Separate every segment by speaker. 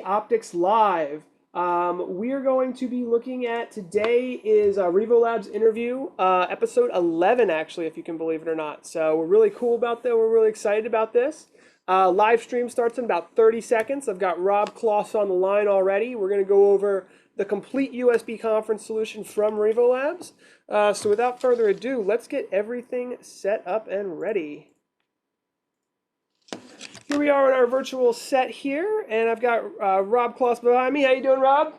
Speaker 1: Optics Live. We are going to be looking at today is Revolabs interview, episode 11, actually, if you can believe it or not. So we're really cool about that. We're really excited about this. Live stream starts in about 30 seconds. I've got Rob Kloss on the line already. We're going to go over the complete USB conference solution from Revolabs. So without further ado, let's get everything set up and ready. Here we are in our virtual set here, and I've got Rob Kloss behind me. How you doing, Rob?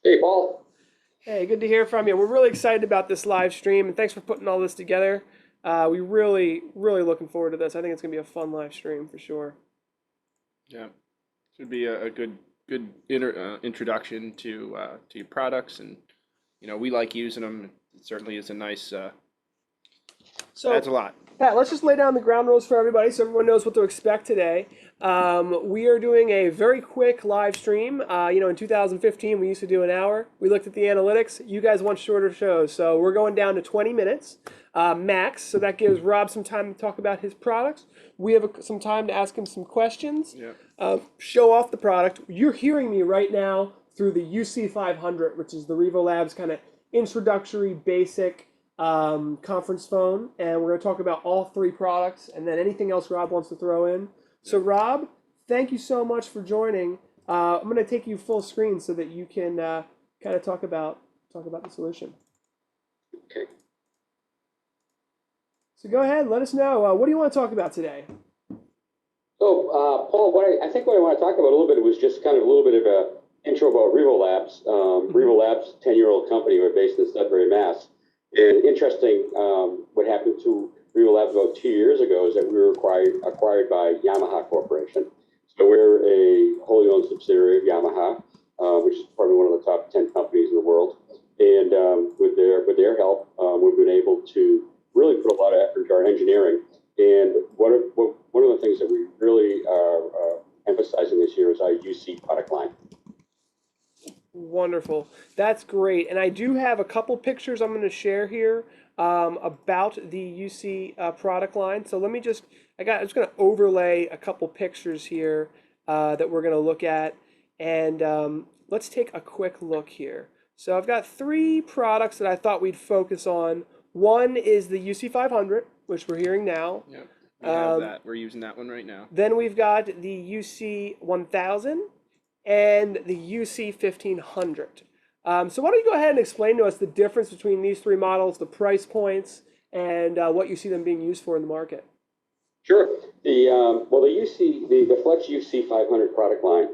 Speaker 2: Hey, Paul.
Speaker 1: Hey, good to hear from you. We're really excited about this live stream, and thanks for putting all this together. We really looking forward to this. I think it's going to be a fun live stream for sure.
Speaker 3: Yeah, should be a good introduction to your products, and we like using them. It certainly is a nice.
Speaker 1: So
Speaker 3: adds a lot.
Speaker 1: Pat, let's just lay down the ground rules for everybody so everyone knows what to expect today. We are doing a very quick live stream. In 2015, we used to do an hour. We looked at the analytics. You guys want shorter shows, so we're going down to 20 minutes max. So that gives Rob some time to talk about his products. We have some time to ask him some questions, show off the product. You're hearing me right now through the UC500, which is the Revolabs kind of introductory basic conference phone, and we're going to talk about all three products and then anything else Rob wants to throw in. So Rob, thank you so much for joining. I'm going to take you full screen so that you can kind of talk about the solution.
Speaker 2: Okay.
Speaker 1: So go ahead, let us know. What do you want to talk about today?
Speaker 2: So, Paul, I think what I want to talk about a little bit was just kind of a little bit of a intro about Revolabs. Revolabs, 10-year-old company. We're based in Sudbury, Mass. And interesting, what happened to Revolabs about 2 years ago is that we were acquired by Yamaha Corporation. So we're a wholly owned subsidiary of Yamaha, which is probably one of the top 10 companies in the world. And with their help, we've been able to really put a lot of effort into our engineering. And one of the things that we really are emphasizing this year is our UC product line.
Speaker 1: Wonderful. That's great. And I do have a couple pictures I'm going to share here about the UC product line. So I'm just going to overlay a couple pictures here that we're going to look at. And let's take a quick look here. So I've got three products that I thought we'd focus on. One is the UC500, which we're hearing now.
Speaker 3: Yep, we have that. We're using that one right now.
Speaker 1: Then we've got the UC1000 and the UC1500. So why don't you go ahead and explain to us the difference between these three models, the price points, and what you see them being used for in the market?
Speaker 2: Sure. The Flex UC 500 product line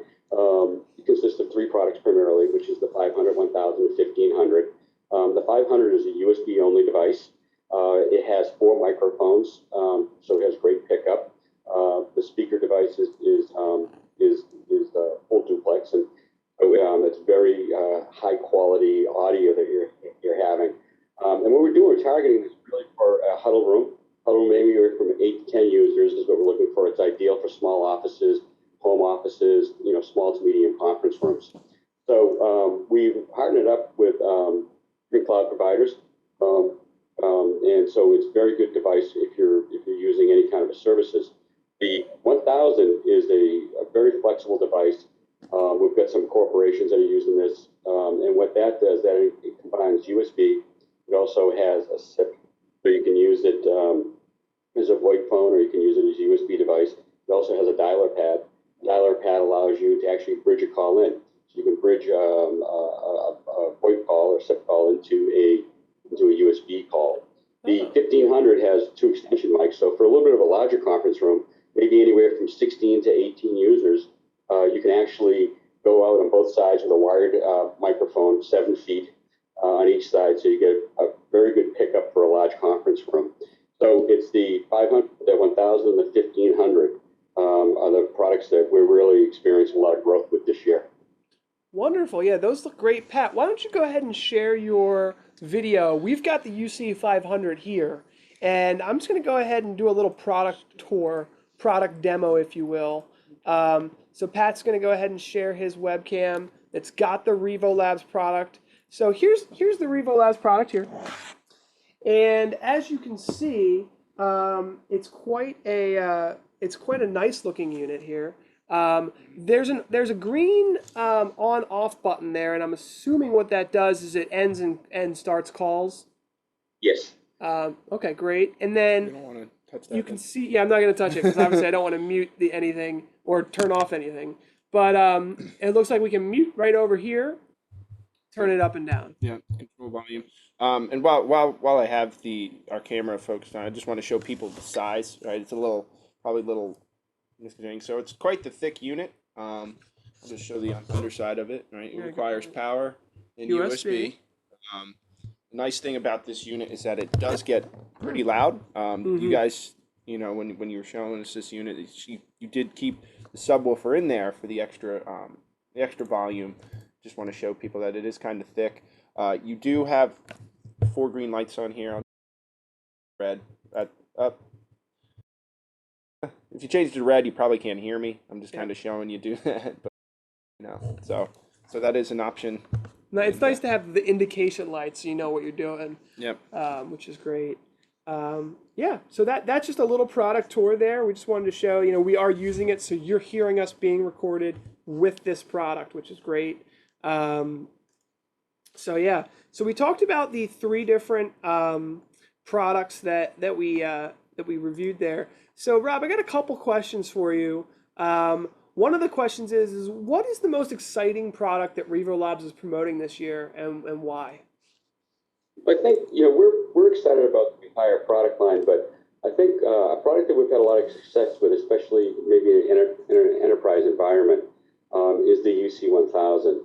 Speaker 2: consists of three products primarily, which is the 500, 1000, and 1500. The 500 is a USB only device. It has 4 microphones, so it has great pickup. The speaker device is full duplex, and it's very high quality audio that you're having. And what we're targeting is really for a huddle room. Huddle room anywhere from 8 to 10 users is what we're looking for. It's ideal for small offices, home offices, small to medium conference rooms. So we've partnered up with three cloud providers, and so it's a very good device if you're using any kind of services. The 1000 is a very flexible device. We've got some corporations that are using this, and what that does, that it combines USB. It also has a SIP, so you can use it as a VoIP phone, or you can use it as a USB device. It also has a dialer pad. The dialer pad allows you to actually bridge a call in. So you can bridge a VoIP call or SIP call into a USB call. The 1500 has 2 extension mics, so for a little bit of a larger conference room, maybe anywhere from 16 to 18 users, you can actually go out on both sides with a wired microphone, 7 feet on each side, so you get a very good pickup for a large conference room. So it's the 500, the 1000, and the 1500 are the products that we're really experiencing a lot of growth with this year.
Speaker 1: Wonderful. Yeah, those look great. Pat, why don't you go ahead and share your video? We've got the UC500 here, and I'm just going to go ahead and do a little product tour, product demo, if you will. So Pat's going to go ahead and share his webcam. It's got the Revolabs product. So here's the Revolabs product here. And as you can see, it's quite a nice looking unit here. There's a green on-off button there, and I'm assuming what that does is it ends and starts calls.
Speaker 2: Yes.
Speaker 1: Okay, great. And
Speaker 3: You
Speaker 1: then
Speaker 3: don't want to touch that.
Speaker 1: you can see, yeah, I'm not going to touch it because obviously I don't want to mute the anything or turn off anything. But it looks like we can mute right over here, turn it up and down.
Speaker 3: Yeah, control volume. And while I have our camera focused on, I just want to show people the size. Right, it's probably a little misconstruing. So it's quite the thick unit. I'll just show the underside of it. Right, it requires power and USB. The nice thing about this unit is that it does get pretty loud. You guys, when you were showing us this unit, you did keep the subwoofer in there for the extra volume. Just want to show people that it is kind of thick. You do have 4 green lights on here. Red, up. If you change to red, you probably can't hear me. I'm just kind of showing you do that, but so that is an option.
Speaker 1: No, it's nice to have the indication lights so you know what you're doing.
Speaker 3: Yep.
Speaker 1: Which is great. Yeah, so that's just a little product tour there. We just wanted to show, we are using it, so you're hearing us being recorded with this product, which is great. So yeah, so we talked about the 3 different products that we reviewed there. So Rob, I got a couple questions for you. One of the questions is what is the most exciting product that Revolabs is promoting this year, and why?
Speaker 2: I think we're excited about the entire product line, but I think a product that we've had a lot of success with, especially maybe in an enterprise environment, is the UC1000.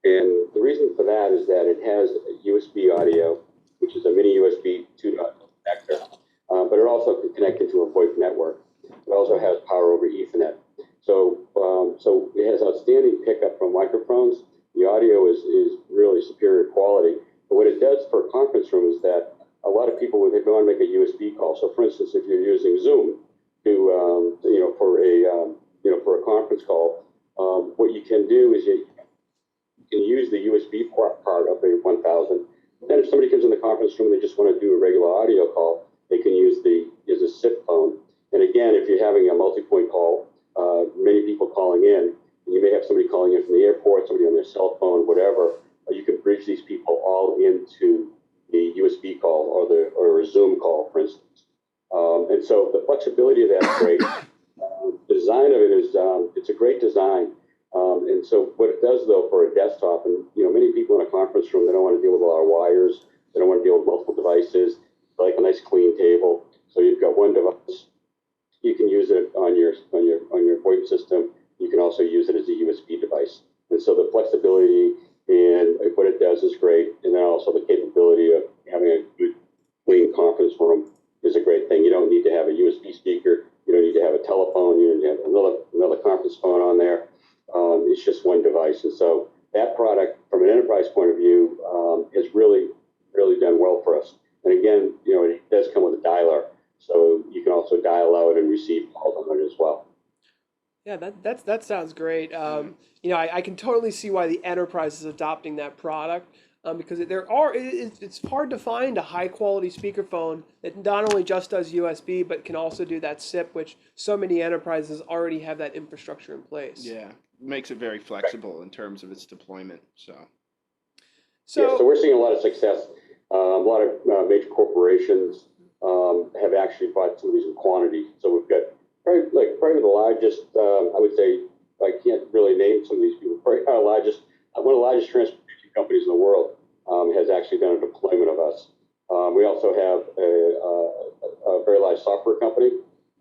Speaker 2: And the reason for that is that it has USB audio, which is a mini USB 2.0 connector, but it also can connect into a VoIP network. It also has power over Ethernet. So it has outstanding pickup from microphones. The audio is really superior quality. But what it does for a conference room is that a lot of people, when they go and make a USB call, so for instance, if you're using Zoom for a conference call, what you can do is you can use the USB part of a 1000. Then if somebody comes in the conference room and they just want to do a regular audio call, they can use a SIP phone. And again, if you're having a multi-point call, many people calling in, you may have somebody calling in from the airport, somebody on their cell phone, whatever. You can bridge these people all into the USB call or a Zoom call, for instance. And so the flexibility of that's great. The design of it is it's a great design. And so what it does though for a desktop, and many people in a conference room, they don't want to deal with a lot of wires, they don't want to deal with multiple devices. They like a nice clean table. So you've got one device. You can use it on your VoIP system. You can also use it as a USB device. And so the flexibility and what it does is great. And then also the capability of having a good, clean conference room is a great thing. You don't need to have a USB speaker. You don't need to have a telephone. You don't need to have another conference phone on there. It's just one device. And so that product, from an enterprise point of view, has really, really done well for us. And again, it does come with a dialer. So you can also dial out and receive calls on it as well.
Speaker 1: Yeah, that sounds great. I can totally see why the enterprise is adopting that product because it's hard to find a high quality speakerphone that not only just does USB but can also do that SIP, which so many enterprises already have that infrastructure in place.
Speaker 3: Yeah, makes it very flexible in terms of its deployment. So
Speaker 2: we're seeing a lot of success. A lot of major corporations have actually bought some of these in quantity. So we've got probably the largest, I would say, I can't really name some of these people, probably one of the largest transportation companies in the world has actually done a deployment of us. We also have a very large software company,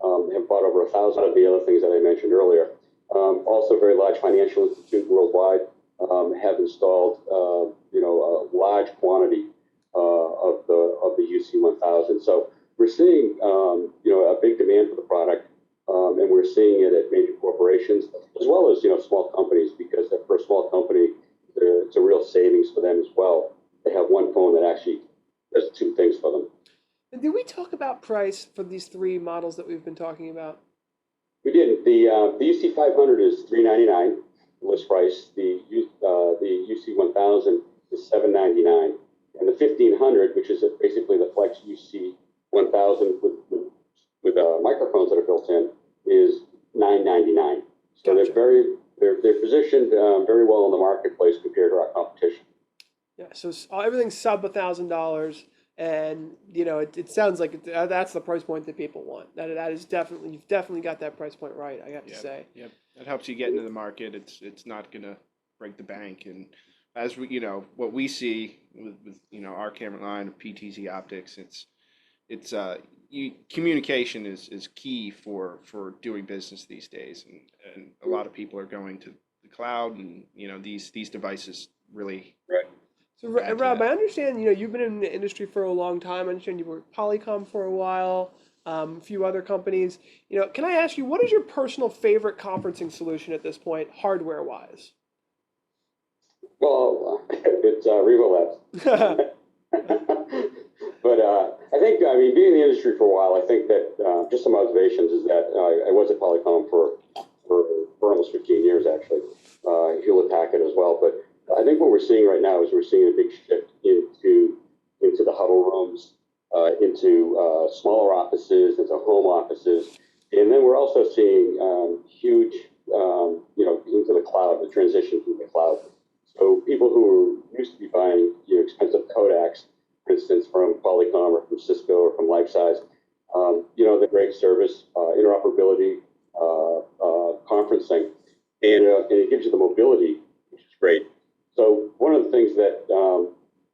Speaker 2: have bought over 1,000 of the other things that I mentioned earlier. Also a very large financial institute worldwide have installed, a large quantity of the UC1000. So we're seeing, a big demand for the product. And we're seeing it at major corporations as well as small companies, because for a small company, it's a real savings for them as well. They have one phone that actually does 2 things for them.
Speaker 1: And did we talk about price for these 3 models that we've been talking about?
Speaker 2: We didn't. The UC500 is $399 list price. The UC1000 is $799, and the 1500, which is basically the Flex UC1000 with microphones that are built in, is $999. So
Speaker 1: Gotcha.
Speaker 2: they're positioned very well in the marketplace compared to our competition.
Speaker 1: Yeah, so everything's sub $1,000, and it sounds like that's the price point that people want. That is definitely, you've definitely got that price point right, I got to
Speaker 3: Yep,
Speaker 1: say.
Speaker 3: yep. That helps you get into the market. It's not gonna break the bank. And as we, what we see with our camera line of PTZ optics, it's communication is key for doing business these days, and a lot of people are going to the cloud, and these devices really
Speaker 2: Right.
Speaker 1: So,
Speaker 3: add to
Speaker 1: Rob, I
Speaker 3: that.
Speaker 1: understand, you've been in the industry for a long time. I understand you worked at Polycom for a while, a few other companies. Can I ask you, what is your personal favorite conferencing solution at this point, hardware-wise?
Speaker 2: Well, it's Revolabs. But I think, I mean, being in the industry for a while, I think that just some observations is that I was at Polycom for almost 15 years, actually, Hewlett Packard as well. But I think what we're seeing right now is we're seeing a big shift into the huddle rooms, into smaller offices, into home offices. And then we're also seeing huge, into the cloud, the transition to the cloud. So people who used to be buying expensive Kodaks, for instance, from Polycom or from Cisco or from Lifesize, the great service, interoperability, conferencing, and it gives you the mobility, which is great. So one of the things that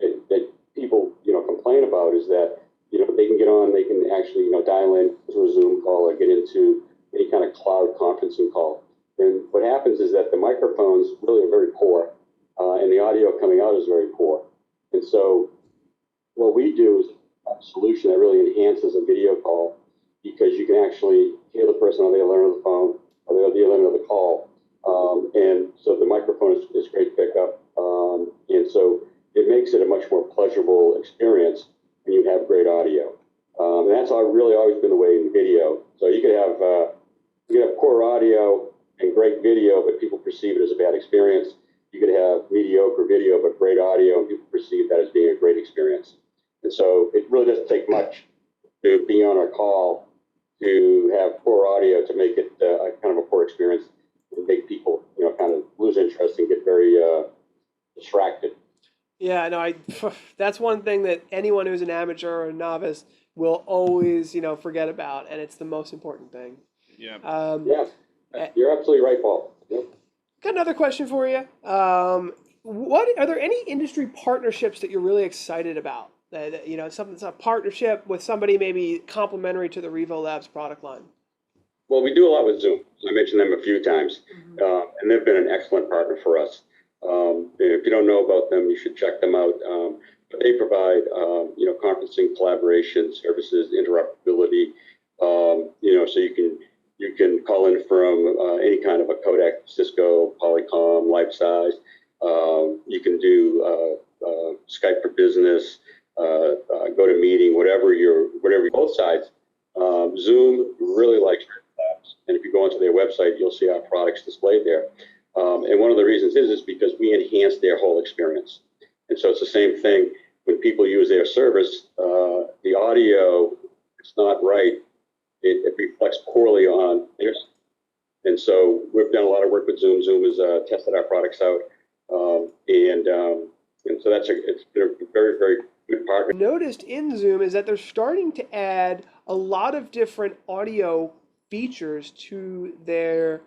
Speaker 2: that people complain about is that they can get on, they can actually dial in to a Zoom call or get into any kind of cloud conferencing call. And what happens is that the microphones really are very poor, and the audio coming out is very poor. And so what we do is a solution that really enhances a video call, because you can actually hear the person on the other end of the phone or the other end of the call. And so the microphone is great pickup. And so it makes it a much more pleasurable experience when you have great audio. And that's really always been the way in video. So you could have poor audio and great video, but people perceive it as a bad experience. You could have mediocre video, but great audio, and people perceive that as being a great experience. And so it really doesn't take much to be on a call to have poor audio to make it kind of a poor experience, and make people, kind of lose interest and get very distracted.
Speaker 1: Yeah, no, that's one thing that anyone who's an amateur or a novice will always, forget about, and it's the most important thing.
Speaker 3: Yeah.
Speaker 2: Yeah, you're absolutely right, Paul. Yep.
Speaker 1: Got another question for you. What are there any industry partnerships that you're really excited about? Something that's a partnership with somebody maybe complementary to the Revolabs product line.
Speaker 2: Well, we do a lot with Zoom. I mentioned them a few times, and they've been an excellent partner for us. If you don't know about them, you should check them out. But they provide, conferencing, collaboration services, interoperability. So you can call in from any kind of a Kodak, Cisco, Polycom, Lifesize. You can do Skype for Business, GoToMeeting, whatever both sides. Zoom really likes Revolabs, and if you go onto their website, you'll see our products displayed there. And one of the reasons is because we enhance their whole experience. And so it's the same thing when people use their service. The audio, it's not right. It reflects poorly on theirs. And so we've done a lot of work with Zoom. Zoom has tested our products out, and so it's been a very, very good partner.
Speaker 1: Noticed in Zoom is that they're starting to add a lot of different audio features to their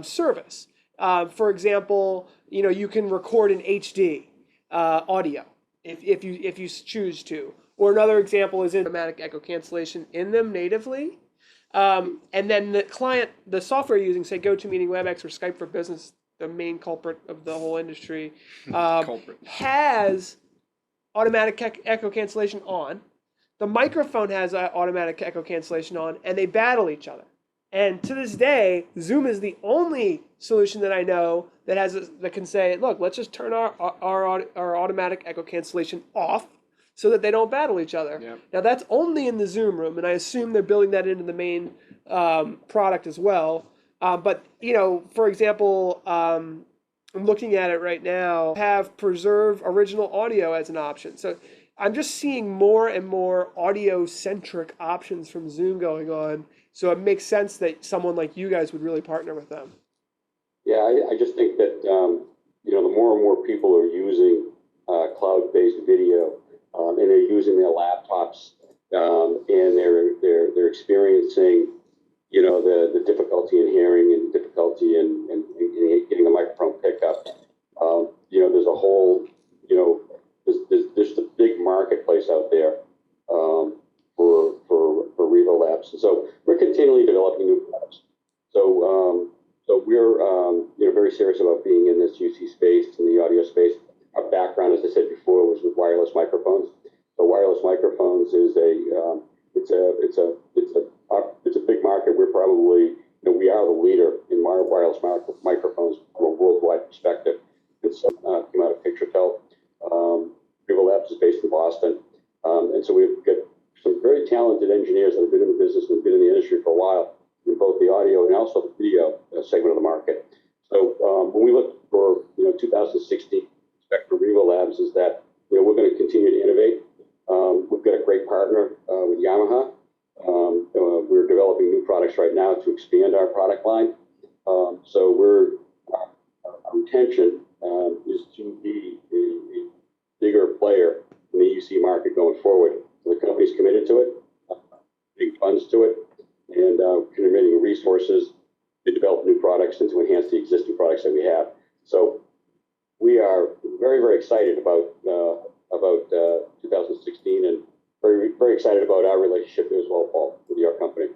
Speaker 1: service. For example, you can record in HD audio if you choose to. Or another example is automatic echo cancellation in them natively. And then the software you're using, say GoToMeeting, WebEx, or Skype for Business, the main culprit of the whole industry, has automatic echo cancellation on. The microphone has automatic echo cancellation on, and they battle each other. And to this day, Zoom is the only solution that I know that can say, look, let's just turn our automatic echo cancellation off so that they don't battle each other.
Speaker 3: Yep.
Speaker 1: Now that's only in the Zoom room, and I assume they're building that into the main product as well. But for example, I'm looking at it right now, have preserve original audio as an option. So I'm just seeing more and more audio-centric options from Zoom going on. So it makes sense that someone like you guys would really partner with them.
Speaker 2: Yeah, I just think that, the more and more people are using cloud-based video, and they're using their laptops, and they're experiencing, the difficulty in hearing and difficulty in getting a microphone pickup. There's a whole, there's a big marketplace out there for Revolabs. And so we're continually developing new products. So we're very serious about being in this UC space, in the audio space. Our background, as I said before, was with wireless microphones. So wireless microphones is it's a big market. We're probably, we are the leader in wireless microphones from a worldwide perspective. It's came out of PictureTel. Revolabs is based in Boston, and so we've got some very talented engineers that have been in the business and been in the industry for a while, in both the audio and also the video segment of the market. So when we look for 2016 expect for Revolabs is that we're going to continue to innovate. We've got a great partner with Yamaha. We're developing new products right now to expand our product line. So our intention is to be a bigger player in the UC market going forward. The company's committed to it, big funds to it, and committing resources to develop new products and to enhance the existing products that we have. So we are very, very excited about 2016 and very, very excited about our relationship as well, Paul, with your company.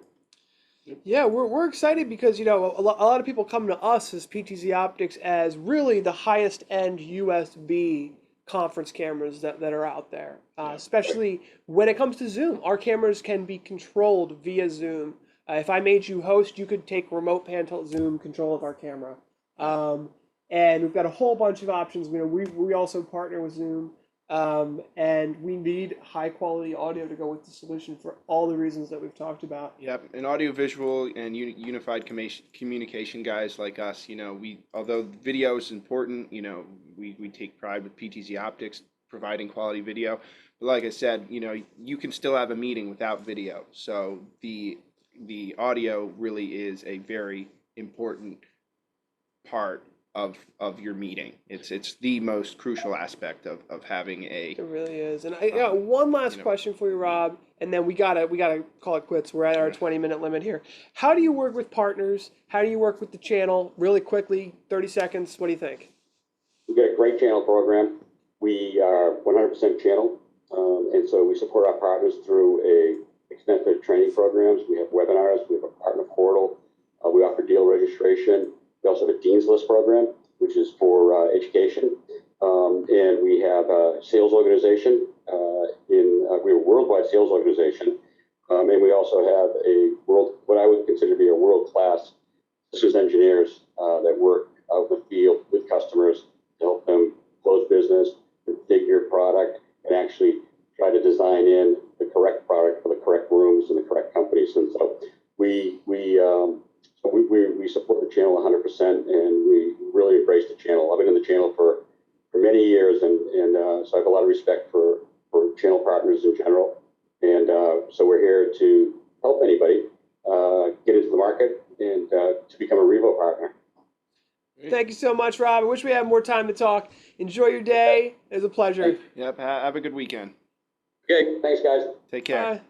Speaker 1: Yeah, we're excited because a lot of people come to us as PTZ Optics as really the highest end USB conference cameras that are out there, especially when it comes to Zoom. Our cameras can be controlled via Zoom. If I made you host, you could take remote panel Zoom control of our camera. And we've got a whole bunch of options. We also partner with Zoom, and we need high quality audio to go with the solution for all the reasons that we've talked about.
Speaker 3: Yep, and audio visual and unified communication guys like us, although video is important, we take pride with PTZ Optics providing quality video. But like I said, you can still have a meeting without video. So the audio really is a very important part of your meeting. It's the most crucial aspect of having a.
Speaker 1: It really is. And I got one last question for you, Rob, and then we gotta call it quits. We're at our 20-minute limit here. How do you work with partners? How do you work with the channel? Really quickly, 30 seconds. What do you think?
Speaker 2: We've got a great channel program. We are 100% channel, and so we support our partners through extensive training programs. We have webinars. We have a partner portal. We offer deal registration. We also have a Dean's List program, which is for education. And we have a sales organization. We're a worldwide sales organization. And we also have what I would consider to be a world-class systems engineers that work out in the field with customers to help them close business, configure product, and actually try to design in the correct product for the correct rooms and the correct companies. And so we support the channel 100%, and we really embrace the channel. I've been in the channel for many years, and so I have a lot of respect for channel partners in general. And so we're here to help anybody get into the market and to become a Revo partner.
Speaker 1: Thank you so much, Rob. I wish we had more time to talk. Enjoy your day. It was a pleasure.
Speaker 3: Yep, have a good weekend.
Speaker 2: Okay, thanks, guys.
Speaker 3: Take care.
Speaker 1: Bye.